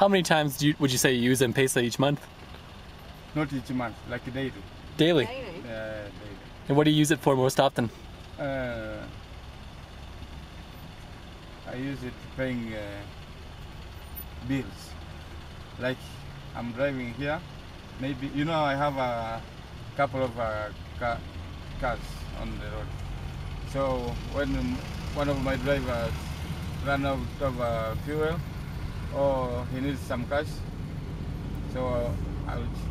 How many times would you say you use M-PESA each month? Not each month, like daily. Daily? Daily. And what do you use it for most often? I use it paying bills. Like I'm driving here, maybe, you know, I have a couple of cars on the road. So when one of my drivers run out of fuel or he needs some cash, so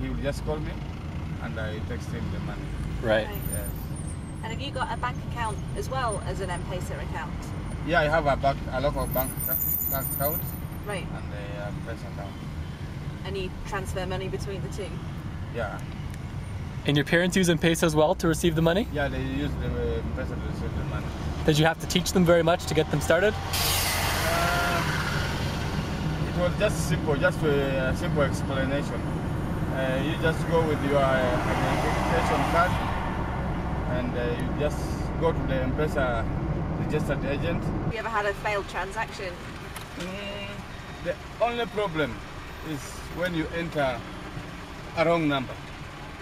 he will just call me and I text him the money. Right. Yes. And have you got a bank account as well as an M-PESA account? Yeah, I have a local bank account. Right. And a M-PESA account. And you transfer money between the two? Yeah. And your parents use M-PESA as well to receive the money? Yeah, they use the M-PESA to receive the money. Did you have to teach them very much to get them started? It was just simple, just a simple explanation. You just go with your identification card and you just go to the M-PESA registered agent. Have you ever had a failed transaction? The only problem is when you enter a wrong number.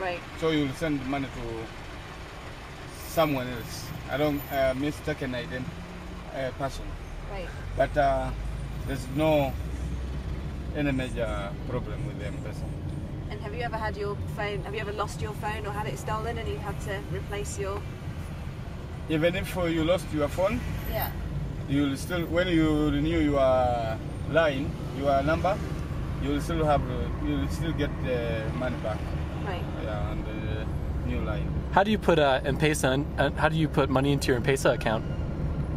Right. So you will send money to someone else, a wrong mistaken person. Right. But there's no any major problem with the M-PESA. And have you ever had your phone, have you ever lost your phone or had it stolen and you've had to replace your... Even if you lost your phone, Yeah. you will still, when you renew your line, your number, you will still have, you will still get the money back. Right. Yeah, on the new line. How do you put M-PESA, how do you put money into your M-PESA account?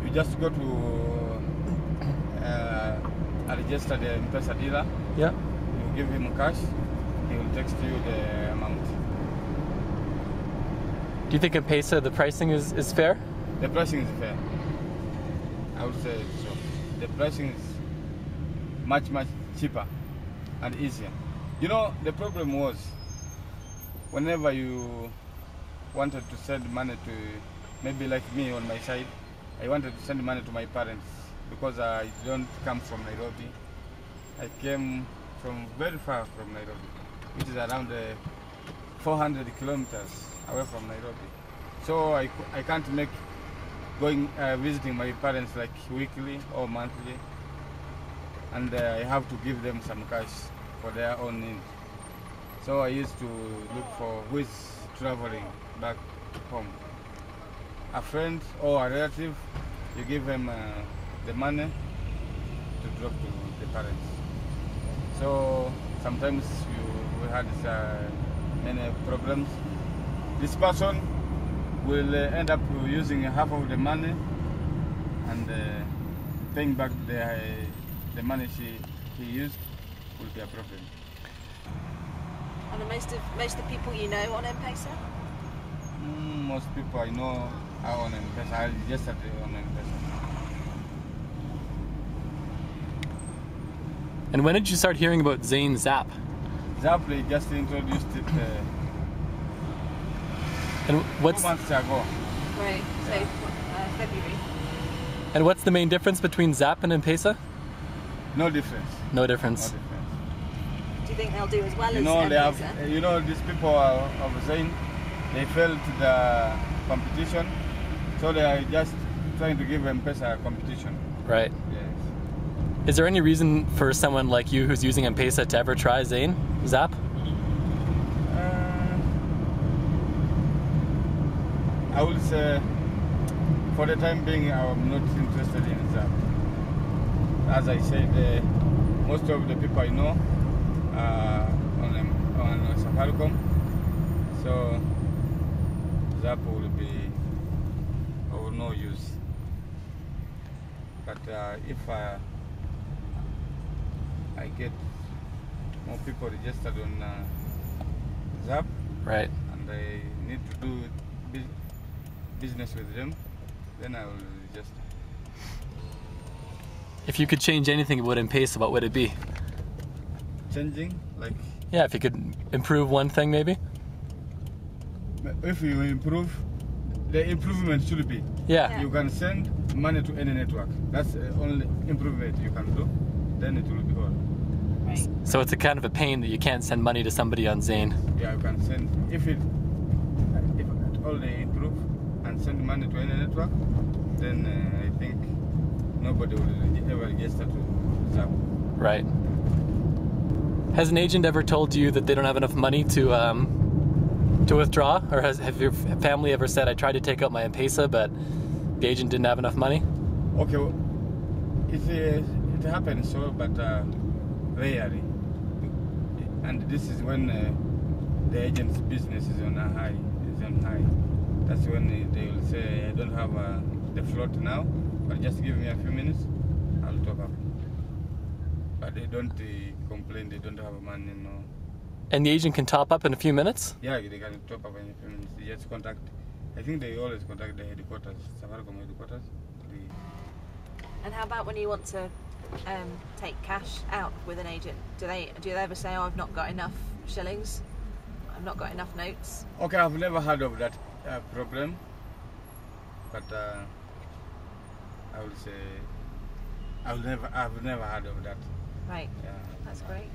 You just go to a registered M-PESA dealer. Yeah. You give him cash, he will text you the amount. Do you think M-PESA, the pricing is fair? The pricing is fair. I would say so. The pricing is much cheaper and easier. You know, the problem was whenever you wanted to send money to, maybe like me on my side, I wanted to send money to my parents because I don't come from Nairobi. I came from very far from Nairobi, which is around 400 kilometers away from Nairobi. So I can't make visiting my parents like weekly or monthly, and I have to give them some cash for their own needs. So I used to look for who is traveling back home. A friend or a relative, you give them the money to drop to the parents. So sometimes we had many problems. This person will end up using half of the money and paying back the money he used will be a problem. And most of the people you know on M-PESA? Most people I know are on M-PESA. I registered on M-PESA. And when did you start hearing about Zain Zap? Zap, they just introduced it And 2 months ago. Right, so February. And what's the main difference between Zap and M-PESA? No difference. No difference. No difference. Do you think they'll do as well You as know, they M-PESA? have. You know, these people of Zain, they failed the competition, so they are just trying to give M-PESA a competition. Right. Yes. Is there any reason for someone like you who's using M-PESA to ever try Zain Zap? I would say, for the time being, I'm not interested in Zap. As I said, most of the people I know are on Safaricom, so Zap will be of no use. But if I get more people registered on Zap, Right. and I need to do business with them, then I will just. If you could change anything about M-PESA, what would it be? Changing, like. Yeah, if you could improve one thing maybe? If you improve, the improvement should be. Yeah. You can send money to any network. That's the only improvement you can do. Then it will be all. Right. So it's a kind of a pain that you can't send money to somebody on Zane. Yeah, you can send, if at all they improve and send money to any network, then I think nobody will ever register to Zap. Right. Has an agent ever told you that they don't have enough money to withdraw, or have your family ever said, "I tried to take out my M-PESA, but the agent didn't have enough money"? Okay, well, it happens so, but rarely. And this is when the agent's business is on high. That's when they will say, "I don't have the float now, but just give me a few minutes, I'll top up." But they don't complain they don't have money, no. And the agent can top up in a few minutes? Yeah, they can top up in a few minutes. They just contact, I think they always contact the headquarters, Safaricom headquarters. And how about when you want to take cash out with an agent? Do they ever say, "Oh, I've not got enough shillings, I've not got enough notes"? Okay, I've never heard of that problem, but I would say I've never heard of that. Right. Yeah. That's great.